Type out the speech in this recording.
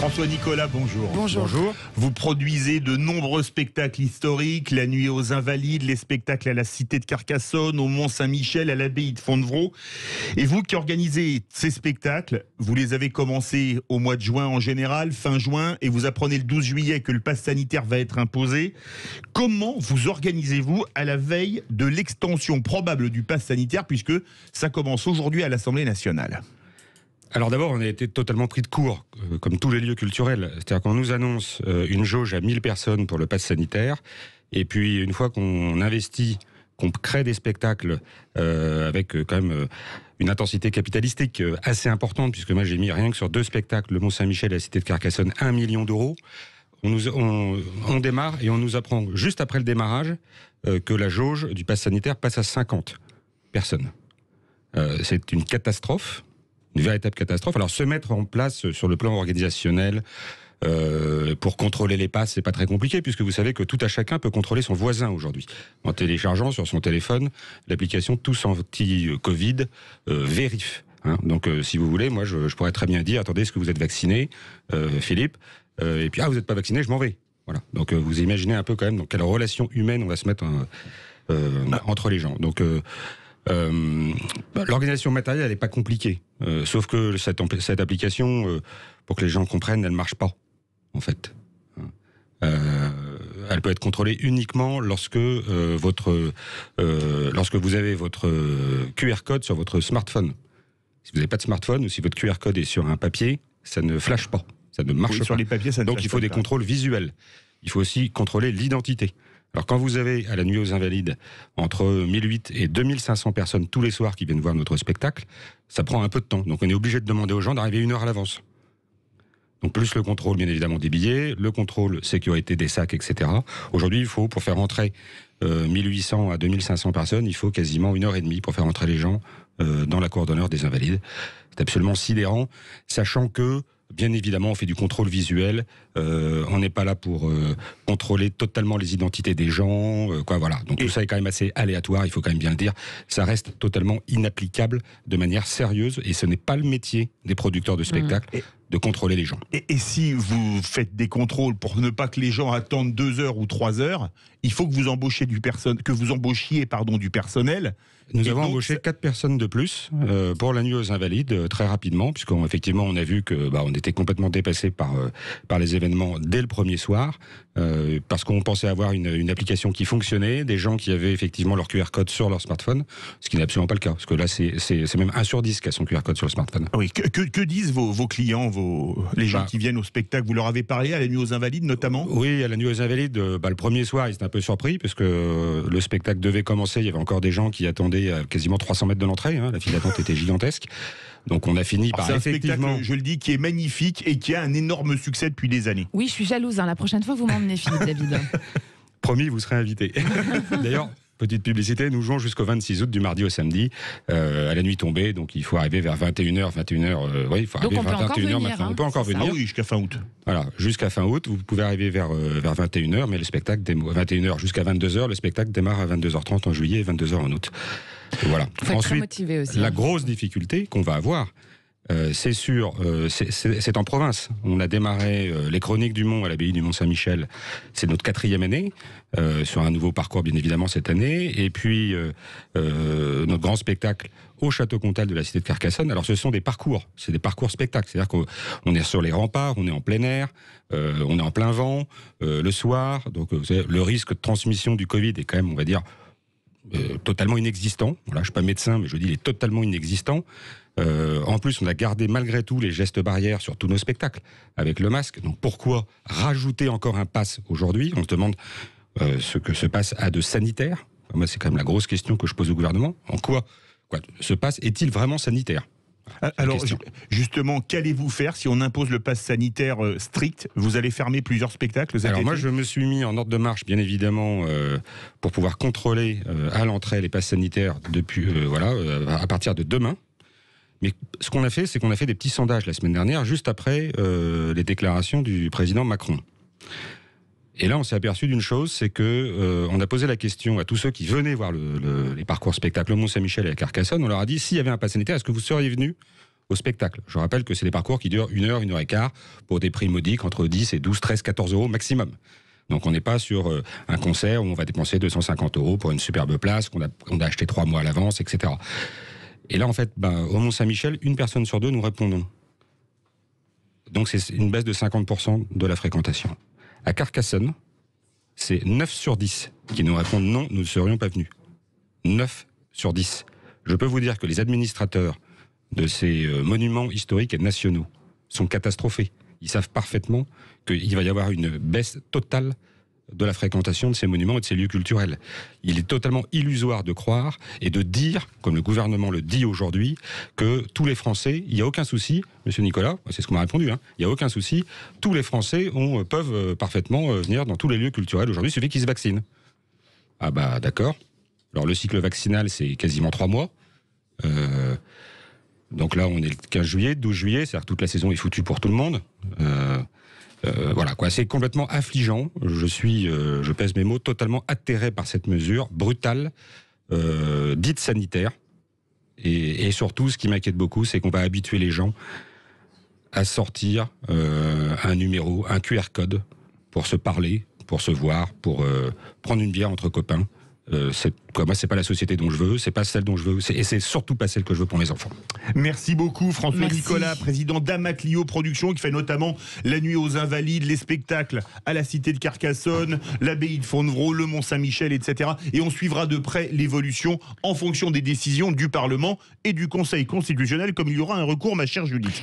François Nicolas, bonjour. Bonjour. Vous produisez de nombreux spectacles historiques, la nuit aux Invalides, les spectacles à la Cité de Carcassonne, au Mont-Saint-Michel, à l'abbaye de Fontevraud. Et vous qui organisez ces spectacles, vous les avez commencés au mois de juin en général, fin juin, et vous apprenez le 12 juillet que le pass sanitaire va être imposé. Comment vous organisez-vous à la veille de l'extension probable du pass sanitaire, puisque ça commence aujourd'hui à l'Assemblée nationale ? Alors d'abord, on a été totalement pris de court, comme tous les lieux culturels. C'est-à-dire qu'on nous annonce une jauge à 1000 personnes pour le pass sanitaire, et puis une fois qu'on investit, qu'on crée des spectacles avec quand même une intensité capitalistique assez importante, puisque moi j'ai mis rien que sur 2 spectacles, le Mont-Saint-Michel et la Cité de Carcassonne, 1 million d'euros. On démarre et on nous apprend juste après le démarrage que la jauge du pass sanitaire passe à 50 personnes. C'est une catastrophe. Une véritable catastrophe. Alors se mettre en place sur le plan organisationnel pour contrôler les passes, c'est pas très compliqué, puisque vous savez que tout à chacun peut contrôler son voisin aujourd'hui en téléchargeant sur son téléphone l'application Tous Anti-Covid Vérif. Donc si vous voulez, moi je pourrais très bien dire attendez, est-ce que vous êtes vacciné, Philippe, et puis vous n'êtes pas vacciné, je m'en vais. Voilà. Donc vous imaginez un peu quand même dans quelle relation humaine on va se mettre entre les gens. Donc l'organisation matérielle, elle n'est pas compliquée. Sauf que cette application, pour que les gens comprennent, elle ne marche pas, en fait. Elle peut être contrôlée uniquement lorsque lorsque vous avez votre QR code sur votre smartphone. Si vous n'avez pas de smartphone ou si votre QR code est sur un papier, ça ne flash pas, ça ne marche pas. Sur les papiers, ça ne Donc flash il faut des contrôles visuels. Il faut aussi contrôler l'identité. Alors quand vous avez à la nuit aux Invalides entre 1008 et 2500 personnes tous les soirs qui viennent voir notre spectacle, ça prend un peu de temps. Donc on est obligé de demander aux gens d'arriver 1 heure à l'avance. Donc plus le contrôle bien évidemment des billets, le contrôle sécurité des sacs, etc. Aujourd'hui il faut, pour faire entrer 1800 à 2500 personnes, il faut quasiment 1h30 pour faire entrer les gens dans la cour d'honneur des Invalides. C'est absolument sidérant, sachant que bien évidemment, on fait du contrôle visuel. On n'est pas là pour contrôler totalement les identités des gens. Voilà. Donc tout ça est quand même assez aléatoire, il faut quand même bien le dire. Ça reste totalement inapplicable de manière sérieuse, et ce n'est pas le métier des producteurs de spectacles de contrôler les gens. Et si vous faites des contrôles pour ne pas que les gens attendent 2 heures ou 3 heures, il faut que vous embauchiez du personnel. Nous avons embauché 4 personnes de plus pour la nuit aux Invalides très rapidement, puisqu'effectivement on a vu que on était complètement dépassé par les événements dès le premier soir, parce qu'on pensait avoir une application qui fonctionnait, des gens qui avaient effectivement leur QR code sur leur smartphone, ce qui n'est absolument pas le cas, parce que là c'est même 1 sur 10 qui a son QR code sur le smartphone. Oui, que disent vos clients, les gens qui viennent au spectacle? Vous leur avez parlé à la nuit aux Invalides notamment? Oui, à la nuit aux Invalides, le premier soir ils étaient un peu surpris, parce que le spectacle devait commencer, il y avait encore des gens qui attendaient à quasiment 300 mètres de l'entrée, la file d'attente était gigantesque. Donc on a fini par effectivement... C'est un spectacle, je le dis, qui est magnifique et qui a un énorme succès depuis des années. Oui, je suis jalouse. La prochaine fois, vous m'emmenez, Philippe David. Promis, vous serez invité. D'ailleurs, petite publicité, nous jouons jusqu'au 26 août, du mardi au samedi, à la nuit tombée. Donc il faut arriver vers 21h. Il faut arriver vers 21h maintenant. On peut encore venir. Ah oui, jusqu'à fin août. Voilà, jusqu'à fin août. Vous pouvez arriver vers 21h, mais le spectacle, 21h jusqu'à 22h, le spectacle démarre à 22h30 en juillet et 22h en août. Voilà. Ensuite, la grosse difficulté qu'on va avoir, c'est en province. On a démarré les Chroniques du Mont à l'abbaye du Mont-Saint-Michel. C'est notre 4e année, sur un nouveau parcours bien évidemment cette année. Et puis notre grand spectacle au Château Comtal de la Cité de Carcassonne. Alors ce sont des parcours, c'est des parcours spectacles. C'est-à-dire qu'on est sur les remparts, on est en plein air, on est en plein vent, le soir. Donc le risque de transmission du Covid est quand même, on va dire, totalement inexistant. Voilà, je suis pas médecin, mais je dis il est totalement inexistant. En plus, on a gardé malgré tout les gestes barrières sur tous nos spectacles avec le masque. Donc pourquoi rajouter encore un pass aujourd'hui? On se demande ce que ce pass a de sanitaire. Moi, c'est quand même la grosse question que je pose au gouvernement. En quoi ce pass est-il vraiment sanitaire? Alors justement, qu'allez-vous faire si on impose le pass sanitaire strict? Vous allez fermer plusieurs spectacles? Alors moi je me suis mis en ordre de marche bien évidemment pour pouvoir contrôler à l'entrée les passes sanitaires depuis à partir de demain. Mais ce qu'on a fait, c'est qu'on a fait des petits sondages la semaine dernière, juste après les déclarations du président Macron. Et là, on s'est aperçu d'une chose, c'est que on a posé la question à tous ceux qui venaient voir les parcours spectacles au Mont-Saint-Michel et à Carcassonne. On leur a dit, s'il y avait un pass sanitaire, est-ce que vous seriez venus au spectacle. Je rappelle que c'est des parcours qui durent 1 heure, 1 heure et quart, pour des prix modiques entre 10 et 12, 13, 14 euros maximum. Donc on n'est pas sur un concert où on va dépenser 250 euros pour une superbe place qu'on a acheté 3 mois à l'avance, etc. Et là, en fait, au Mont-Saint-Michel, 1 personne sur 2 nous répond non. Donc c'est une baisse de 50% de la fréquentation. À Carcassonne, c'est 9 sur 10 qui nous répondent non, nous ne serions pas venus. 9 sur 10. Je peux vous dire que les administrateurs de ces monuments historiques et nationaux sont catastrophés. Ils savent parfaitement qu'il va y avoir une baisse totale de la fréquentation de ces monuments et de ces lieux culturels. Il est totalement illusoire de croire et de dire, comme le gouvernement le dit aujourd'hui, que tous les Français, il n'y a aucun souci, monsieur Nicolas, c'est ce qu'on m'a répondu, il n'y a aucun souci, tous les Français peuvent parfaitement venir dans tous les lieux culturels aujourd'hui, il suffit qu'ils se vaccinent. Ah bah d'accord. Alors le cycle vaccinal, c'est quasiment 3 mois. Donc là, on est le 15 juillet, 12 juillet, c'est-à-dire que toute la saison est foutue pour tout le monde. Voilà quoi, c'est complètement affligeant. Je pèse mes mots, totalement atterré par cette mesure brutale, dite sanitaire. Et surtout, ce qui m'inquiète beaucoup, c'est qu'on va habituer les gens à sortir un numéro, un QR code pour se parler, pour se voir, pour prendre une bière entre copains. Moi, c'est pas la société dont je veux, c'est pas celle dont je veux, et c'est surtout pas celle que je veux pour mes enfants. Merci beaucoup François Merci. Nicolas, président d'Amaclio Productions, qui fait notamment la nuit aux Invalides, les spectacles à la cité de Carcassonne, l'abbaye de Fontevraud, le Mont-Saint-Michel, etc. Et on suivra de près l'évolution en fonction des décisions du Parlement et du Conseil constitutionnel, comme il y aura un recours, ma chère Judith.